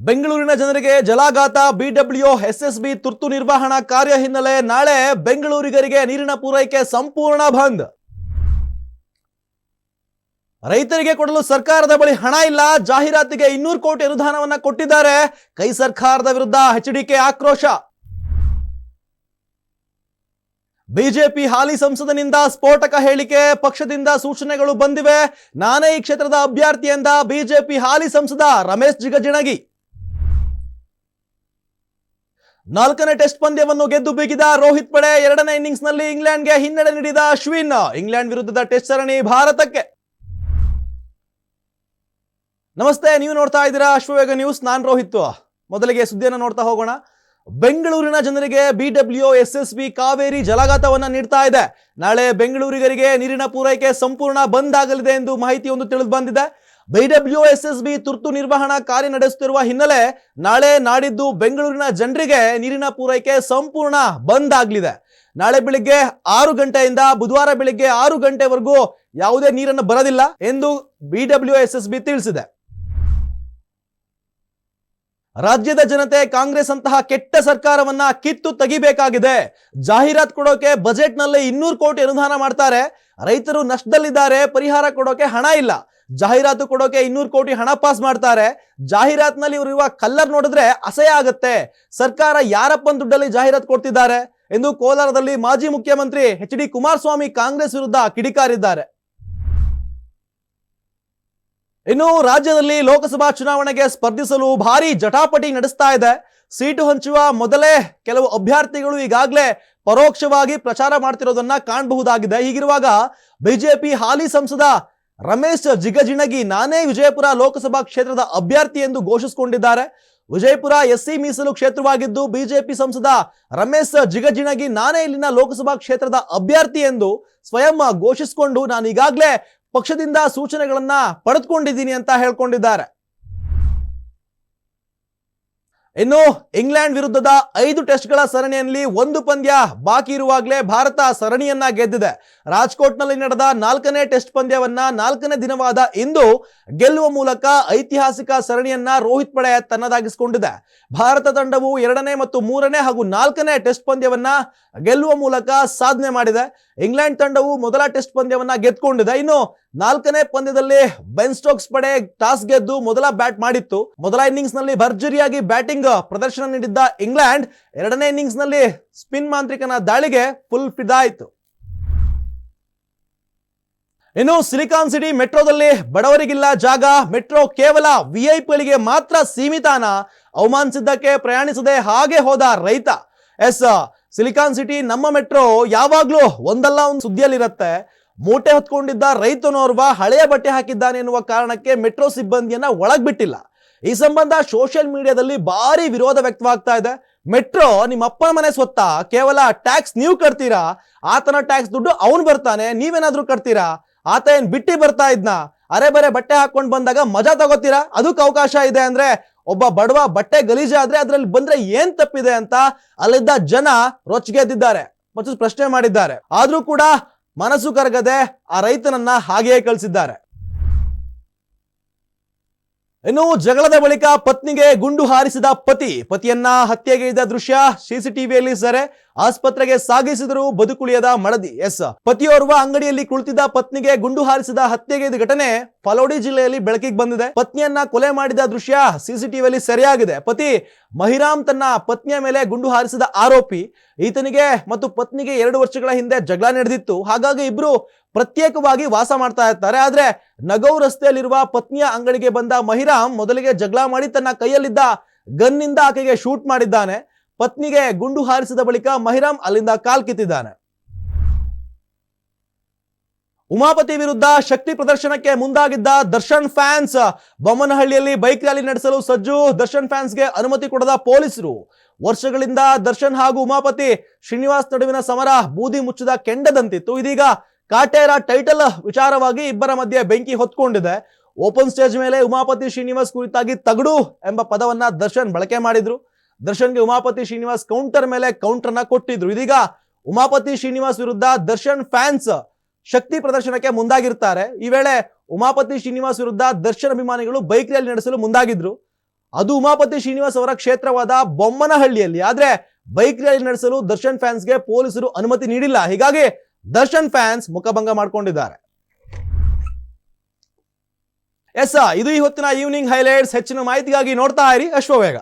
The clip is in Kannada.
ಬೆಂಗಳೂರಿನ ಜನರಿಗೆ ಜಲಾಘಾತ. ಬಿಡಬ್ಲ್ಯೂ ಎಸ್ಎಸ್ಬಿ ತುರ್ತು ನಿರ್ವಹಣಾ ಕಾರ್ಯ ಹಿನ್ನೆಲೆ ನಾಳೆ ಬೆಂಗಳೂರಿಗರಿಗೆ ನೀರಿನ ಪೂರೈಕೆ ಸಂಪೂರ್ಣ ಬಂದ್. ರೈತರಿಗೆ ಕೊಡಲು ಸರ್ಕಾರದ ಬಳಿ ಹಣ ಇಲ್ಲ. ಜಾಹೀರಾತಿಗೆ 200 ಕೋಟಿ ಅನುದಾನವನ್ನ ಕೊಟ್ಟಿದ್ದಾರೆ. ಕೈ ಸರ್ಕಾರದ ವಿರುದ್ಧ ಎಚ್ಡಿಕೆ ಆಕ್ರೋಶ. ಬಿಜೆಪಿ ಹಾಲಿ ಸಂಸದನಿಂದ ಸ್ಫೋಟಕ ಹೇಳಿಕೆ. ಪಕ್ಷದಿಂದ ಸೂಚನೆಗಳು ಬಂದಿವೆ. ನಾನೇ ಈ ಕ್ಷೇತ್ರದ ಅಭ್ಯರ್ಥಿ ಎಂದ ಬಿಜೆಪಿ ಹಾಲಿ ಸಂಸದ ರಮೇಶ್ ಜಿಗಜಿಣಗಿ. 4ನೇ ಟೆಸ್ಟ್ ಪಂದ್ಯವನ್ನು ಗೆದ್ದು ಬೀಗಿದ ರೋಹಿತ್ ಪಡೆ. 2ನೇ ಇನ್ನಿಂಗ್ಸ್ನಲ್ಲಿ ಇಂಗ್ಲೆಂಡ್ಗೆ ಹಿನ್ನಡೆ ನೀಡಿದ ಅಶ್ವಿನ್. ಇಂಗ್ಲೆಂಡ್ ವಿರುದ್ಧದ ಟೆಸ್ಟ್ ಸರಣಿ ಭಾರತಕ್ಕೆ. ನಮಸ್ತೆ, ನೀವು ನೋಡ್ತಾ ಇದ್ದೀರಾ ಅಶ್ವವೇಗ ನ್ಯೂಸ್. ನಾನು ರೋಹಿತ್. ಮೊದಲಿಗೆ ಸುದ್ದಿಯನ್ನು ನೋಡ್ತಾ ಹೋಗೋಣ. ಬೆಂಗಳೂರಿನ ಜನರಿಗೆ ಬಿಡಬ್ಲ್ಯೂ ಎಸ್ಎಸ್ಬಿ ಕಾವೇರಿ ಜಲಘಾತವನ್ನ ನೀಡ್ತಾ ಇದೆ. ನಾಳೆ ಬೆಂಗಳೂರಿಗರಿಗೆ ನೀರಿನ ಪೂರೈಕೆ ಸಂಪೂರ್ಣ ಬಂದ್ ಆಗಲಿದೆ ಎಂದು ಮಾಹಿತಿಯೊಂದು ತಿಳಿದು ಬಂದಿದೆ. ಬಿಡಬ್ಲ್ಯೂ ಎಸ್ಎಸ್ಬಿ ತುರ್ತು ನಿರ್ವಹಣಾ ಕಾರ್ಯ ನಡೆಸುತ್ತಿರುವ ಹಿನ್ನೆಲೆ ನಾಳೆ ನಾಡಿದ್ದು ಬೆಂಗಳೂರಿನ ಜನರಿಗೆ ನೀರಿನ ಪೂರೈಕೆ ಸಂಪೂರ್ಣ ಬಂದ್ ಆಗಲಿದೆ. ನಾಳೆ ಬೆಳಿಗ್ಗೆ 6 ಗಂಟೆಯಿಂದ ಬುಧವಾರ ಬೆಳಿಗ್ಗೆ 6 ಗಂಟೆವರೆಗೂ ಯಾವುದೇ ನೀರನ್ನು ಬರೋದಿಲ್ಲ ಎಂದು ಬಿಡಬ್ಲ್ಯೂ ಎಸ್ಎಸ್ಬಿ ತಿಳಿಸಿದೆ. ರಾಜ್ಯದ ಜನತೆ ಕಾಂಗ್ರೆಸ್ ಅಂತಹ ಕೆಟ್ಟ ಸರ್ಕಾರವನ್ನ ಕಿತ್ತು ತೆಗಿಬೇಕಾಗಿದೆ. ಜಾಹೀರಾತು ಕೊಡೋಕೆ ಬಜೆಟ್ ನಲ್ಲಿ 200 ಕೋಟಿ ಅನುದಾನ ಮಾಡ್ತಾರೆ. ರೈತರು ನಷ್ಟದಲ್ಲಿದ್ದಾರೆ, ಪರಿಹಾರ ಕೊಡೋಕೆ ಹಣ ಇಲ್ಲ. ಜಾಹೀರಾತು ಕೊಡೋಕೆ 200 ಕೋಟಿ ಹಣ ಪಾಸ್ ಮಾಡ್ತಾರೆ. ಜಾಹೀರಾತಿನಲ್ಲಿ ಇರುವ ಕಲ್ಲರ್ ನೋಡಿದ್ರೆ ಅಸಹ್ಯ ಆಗುತ್ತೆ. ಸರ್ಕಾರ ಯಾರಪ್ಪನ ದುಡ್ಡಲ್ಲಿ ಜಾಹೀರಾತು ಕೊಡ್ತಿದ್ದಾರೆ ಎಂದು ಕೋಲಾರದಲ್ಲಿ ಮಾಜಿ ಮುಖ್ಯಮಂತ್ರಿ ಎಚ್.ಡಿ. ಕುಮಾರಸ್ವಾಮಿ ಕಾಂಗ್ರೆಸ್ ವಿರುದ್ಧ ಕಿಡಿಕಾರಿದ್ದಾರೆ. ಇನ್ನು ರಾಜ್ಯದಲ್ಲಿ ಲೋಕಸಭಾ ಚುನಾವಣೆಗೆ ಸ್ಪರ್ಧಿಸಲು ಭಾರಿ ಜಟಾಪಟಿ ನಡೆಸ್ತಾ ಇದೆ. ಸೀಟು ಹಂಚುವ ಮೊದಲೇ ಕೆಲವು ಅಭ್ಯರ್ಥಿಗಳು ಈಗಾಗಲೇ ಪರೋಕ್ಷವಾಗಿ ಪ್ರಚಾರ ಮಾಡ್ತಿರೋದನ್ನ ಕಾಣಬಹುದಾಗಿದೆ. ಹೀಗಿರುವಾಗ ಬಿಜೆಪಿ ಹಾಲಿ ಸಂಸದ ರಮೇಶ್ ಜಿಗಜಿಣಗಿ ನಾನೇ ವಿಜಯಪುರ ಲೋಕಸಭಾ ಕ್ಷೇತ್ರದ ಅಭ್ಯರ್ಥಿ ಎಂದು ಘೋಷಿಸಿಕೊಂಡಿದ್ದಾರೆ. ವಿಜಯಪುರ ಎಸ್ಸಿ ಮೀಸಲು ಕ್ಷೇತ್ರವಾಗಿದ್ದು ಬಿಜೆಪಿ ಸಂಸದ ರಮೇಶ್ ಜಿಗಜಿಣಗಿ ನಾನೇ ಇಲ್ಲಿನ ಲೋಕಸಭಾ ಕ್ಷೇತ್ರದ ಅಭ್ಯರ್ಥಿ ಎಂದು ಸ್ವಯಂ ಘೋಷಿಸಿಕೊಂಡು ನಾನು ಈಗಾಗಲೇ ಪಕ್ಷದಿಂದ ಸೂಚನೆಗಳನ್ನ ಪಡೆದುಕೊಂಡಿದ್ದೀನಿ ಅಂತ ಹೇಳ್ಕೊಂಡಿದ್ದಾರೆ. ಇನ್ನು ಇಂಗ್ಲೆಂಡ್ ವಿರುದ್ಧದ 5 ಟೆಸ್ಟ್ಗಳ ಸರಣಿಯಲ್ಲಿ 1 ಪಂದ್ಯ ಬಾಕಿ ಇರುವಾಗಲೇ ಭಾರತ ಸರಣಿಯನ್ನ ಗೆದ್ದಿದೆ. ರಾಜ್ಕೋಟ್ನಲ್ಲಿ ನಡೆದ 4ನೇ ಟೆಸ್ಟ್ ಪಂದ್ಯವನ್ನ 4ನೇ ದಿನವಾದ ಇಂದು ಗೆಲ್ಲುವ ಮೂಲಕ ಐತಿಹಾಸಿಕ ಸರಣಿಯನ್ನ ರೋಹಿತ್ ಪಡೆ ತನ್ನದಾಗಿಸಿಕೊಂಡಿದೆ. ಭಾರತ ತಂಡವು 2ನೇ ಮತ್ತು 3ನೇ ಹಾಗೂ 4ನೇ ಟೆಸ್ಟ್ ಪಂದ್ಯವನ್ನ ಗೆಲ್ಲುವ ಮೂಲಕ ಸಾಧನೆ ಮಾಡಿದೆ. ಇಂಗ್ಲೆಂಡ್ ತಂಡವು ಮೊದಲ ಟೆಸ್ಟ್ ಪಂದ್ಯವನ್ನ ಗೆದ್ದುಕೊಂಡಿದೆ. ಇನ್ನು 4ನೇ ಪಂದ್ಯದಲ್ಲಿ ಬೆನ್ ಸ್ಟೋಕ್ಸ್ ಪಡೆ ಟಾಸ್ ಗೆದ್ದು ಮೊದಲ ಬ್ಯಾಟ್ ಮಾಡಿತ್ತು. ಮೊದಲ ಇನ್ನಿಂಗ್ಸ್ ನಲ್ಲಿ ಭರ್ಜರಿಯಾಗಿ ಬ್ಯಾಟಿಂಗ್ ಪ್ರದರ್ಶನ ನೀಡಿದ್ದ ಇಂಗ್ಲೆಂಡ್ 2ನೇ ಇನ್ನಿಂಗ್ಸ್ ನಲ್ಲಿ ಸ್ಪಿನ್ ಮಾಂತ್ರಿಕನ ದಾಳಿಗೆ ಫುಲ್ ಫಿದಾ ಆಯಿತು. ಇನ್ನು ಸಿಲಿಕಾನ್ ಸಿಟಿ ಮೆಟ್ರೋದಲ್ಲಿ ಬಡವರಿಗಿಲ್ಲ ಜಾಗ. ಮೆಟ್ರೋ ಕೇವಲ ವಿಐಪಿಗಳಿಗೆ ಮಾತ್ರ ಸೀಮಿತಾನ. ಅವಮಾನಿಸಿದ್ದಕ್ಕೆ ಪ್ರಯಾಣಿಸದೆ ಹಾಗೆ ಹೋದ ರೈತ. ಸಿಲಿಕಾನ್ ಸಿಟಿ ನಮ್ಮ ಮೆಟ್ರೋ ಯಾವಾಗ್ಲೂ ಒಂದಲ್ಲ ಒಂದು ಸುದ್ದಿಯಲ್ಲಿರುತ್ತೆ. ಮೂಟೆ ಹೊತ್ಕೊಂಡಿದ್ದ ರೈತನೋರ್ವ ಹಳೆಯ ಬಟ್ಟೆ ಹಾಕಿದ್ದಾನೆ ಎನ್ನುವ ಕಾರಣಕ್ಕೆ ಮೆಟ್ರೋ ಸಿಬ್ಬಂದಿಯನ್ನ ಒಳಗ್ ಬಿಟ್ಟಿಲ್ಲ. ಈ ಸಂಬಂಧ ಸೋಷಿಯಲ್ ಮೀಡಿಯಾದಲ್ಲಿ ಭಾರಿ ವಿರೋಧ ವ್ಯಕ್ತವಾಗ್ತಾ ಇದೆ. ಮೆಟ್ರೋ ನಿಮ್ಮ ಅಪ್ಪನ ಮನೆ ಸ್ವತ್ತ, ಕೇವಲ ಟ್ಯಾಕ್ಸ್ ನೀವು ಕಟ್ತೀರಾ, ಆತನ ಟ್ಯಾಕ್ಸ್ ದುಡ್ಡು ಅವನು ಬರ್ತಾನೆ, ನೀವೇನಾದ್ರೂ ಕಟ್ತೀರಾ? ಆತ ಏನ್ ಬಿಟ್ಟಿ ಬರ್ತಾ ಇದ್ನ? ಅರೆ ಬರೆ ಬಟ್ಟೆ ಹಾಕೊಂಡು ಬಂದಾಗ ಮಜಾ ತಗೋತೀರಾ? ಅದಕ್ಕೆ ಅವಕಾಶ ಇದೆ ಅಂದ್ರೆ ಒಬ್ಬ ಬಡವ ಬಟ್ಟೆ ಗಲೀಜಾದ್ರೆ ಅದ್ರಲ್ಲಿ ಬಂದ್ರೆ ಏನ್ ತಪ್ಪಿದೆ ಅಂತ ಅಲ್ಲಿದ್ದ ಜನ ರೊಚ್ಚಿಗೆದ್ದಿದ್ದಾರೆ ಮತ್ತು ಪ್ರಶ್ನೆ ಮಾಡಿದ್ದಾರೆ. ಆದ್ರೂ ಕೂಡ ಮನಸ್ಸು ಕರಗದೆ ಆ ರೈತನನ್ನ ಹಾಗೆಯೇ ಕಳಿಸಿದ್ದಾರೆ. ಇನ್ನು ಜಗಳದ ಬಳಿಕ ಪತ್ನಿಗೆ ಗುಂಡು ಹಾರಿಸಿದ ಪತಿಯನ್ನ ಹತ್ಯೆಗೈದ ದೃಶ್ಯ ಸಿಸಿಟಿವಿಯಲ್ಲಿ ಸೆರೆ. ಆಸ್ಪತ್ರೆಗೆ ಸಾಗಿಸಿದರೂ ಬದುಕುಳಿಯದ ಮಡದಿ. ಪತಿಯೋರ್ವ ಅಂಗಡಿಯಲ್ಲಿ ಕುಳಿತಿದ್ದ ಪತ್ನಿಗೆ ಗುಂಡು ಹಾರಿಸಿದ ಹತ್ಯೆಗೈದ ಘಟನೆ ಫಲೋಡಿ ಜಿಲ್ಲೆಯಲ್ಲಿ ಬೆಳಕಿಗೆ ಬಂದಿದೆ. ಪತ್ನಿಯನ್ನ ಕೊಲೆ ಮಾಡಿದ ದೃಶ್ಯ ಸಿಸಿಟಿವಿಯಲ್ಲಿ ಸೆರೆಯಾಗಿದೆ. ಪತಿ ಮಹಿರಾಮ್ ತನ್ನ ಪತ್ನಿಯ ಮೇಲೆ ಗುಂಡು ಹಾರಿಸಿದ ಆರೋಪಿ. ಈತನಿಗೆ ಮತ್ತು ಪತ್ನಿಗೆ 2 ವರ್ಷಗಳ ಹಿಂದೆ ಜಗಳ ನಡೆದಿತ್ತು. ಹಾಗಾಗಿ ಇಬ್ರು ಪ್ರತ್ಯೇಕವಾಗಿ ವಾಸ ಮಾಡ್ತಾ ಇರ್ತಾರೆ. ಆದ್ರೆ ನಗೌ ರಸ್ತೆಯಲ್ಲಿರುವ ಪತ್ನಿಯ ಅಂಗಡಿಗೆ ಬಂದ ಮಹಿರಾಮ್ ಮೊದಲಿಗೆ ಜಗಳ ಮಾಡಿ ತನ್ನ ಕೈಯಲ್ಲಿದ್ದ ಗನ್ನಿಂದ ಆಕೆಗೆ ಶೂಟ್ ಮಾಡಿದ್ದಾನೆ. ಪತ್ನಿಗೆ ಗುಂಡು ಹಾರಿಸಿದ ಬಳಿಕ ಮಹಿರಾಮ್ ಅಲ್ಲಿಂದ ಕಾಲ್ಕಿತ್ತಿದ್ದಾನೆ. ಉಮಾಪತಿ ವಿರುದ್ಧ ಶಕ್ತಿ ಪ್ರದರ್ಶನಕ್ಕೆ ಮುಂದಾಗಿದ್ದ ದರ್ಶನ್ ಫ್ಯಾನ್ಸ್. ಬೊಮ್ಮನಹಳ್ಳಿಯಲ್ಲಿ ಬೈಕ್ ರ್ಯಾಲಿ ನಡೆಸಲು ಸಜ್ಜು. ದರ್ಶನ್ ಫ್ಯಾನ್ಸ್ಗೆ ಅನುಮತಿ ಕೊಡದ ಪೊಲೀಸರು. ವರ್ಷಗಳಿಂದ ದರ್ಶನ್ ಹಾಗೂ ಉಮಾಪತಿ ಶ್ರೀನಿವಾಸ್ ನಡುವಿನ ಸಮರ ಬೂದಿ ಮುಚ್ಚಿದ ಕೆಂಡದಂತಿತ್ತು. ಇದೀಗ ಕಾಟೇರ ಟೈಟಲ್ ವಿಚಾರವಾಗಿ ಇಬ್ಬರ ಮಧ್ಯೆ ಬೆಂಕಿ ಹೊತ್ಕೊಂಡಿದೆ. ಓಪನ್ ಸ್ಟೇಜ್ ಮೇಲೆ ಉಮಾಪತಿ ಶ್ರೀನಿವಾಸ್ ಕುರಿತಾಗಿ ತಗಡು ಎಂಬ ಪದವನ್ನ ದರ್ಶನ್ ಬಳಕೆ ಮಾಡಿದ್ರು. ದರ್ಶನ್ಗೆ ಉಮಾಪತಿ ಶ್ರೀನಿವಾಸ್ ಕೌಂಟರ್ ಮೇಲೆ ಕೌಂಟರ್ ಅನ್ನ ಕೊಟ್ಟಿದ್ರು. ಇದೀಗ ಉಮಾಪತಿ ಶ್ರೀನಿವಾಸ್ ವಿರುದ್ಧ ದರ್ಶನ್ ಫ್ಯಾನ್ಸ್ ಶಕ್ತಿ ಪ್ರದರ್ಶನಕ್ಕೆ ಮುಂದಾಗಿರ್ತಾರೆ. ಈ ವೇಳೆ ಉಮಾಪತಿ ಶ್ರೀನಿವಾಸ್ ವಿರುದ್ಧ ದರ್ಶನ್ ಅಭಿಮಾನಿಗಳು ಬೈಕ್ ರ್ಯಾಲಿ ನಡೆಸಲು ಮುಂದಾಗಿದ್ರು. ಅದು ಉಮಾಪತಿ ಶ್ರೀನಿವಾಸ್ ಅವರ ಕ್ಷೇತ್ರವಾದ ಬೊಮ್ಮನಹಳ್ಳಿಯಲ್ಲಿ. ಆದ್ರೆ ಬೈಕ್ ರ್ಯಾಲಿ ನಡೆಸಲು ದರ್ಶನ್ ಫ್ಯಾನ್ಸ್ಗೆ ಪೊಲೀಸರು ಅನುಮತಿ ನೀಡಿಲ್ಲ. ಹೀಗಾಗಿ ದರ್ಶನ್ ಫ್ಯಾನ್ಸ್ ಮುಖಭಂಗ ಮಾಡಿಕೊಂಡಿದ್ದಾರೆ. ಇದು ಈ ಹೊತ್ತಿನ ಈವ್ನಿಂಗ್ ಹೈಲೈಟ್ಸ್. ಹೆಚ್ಚಿನ ಮಾಹಿತಿಗಾಗಿ ನೋಡ್ತಾ ಇರಿ ಅಶ್ವವೇಗ.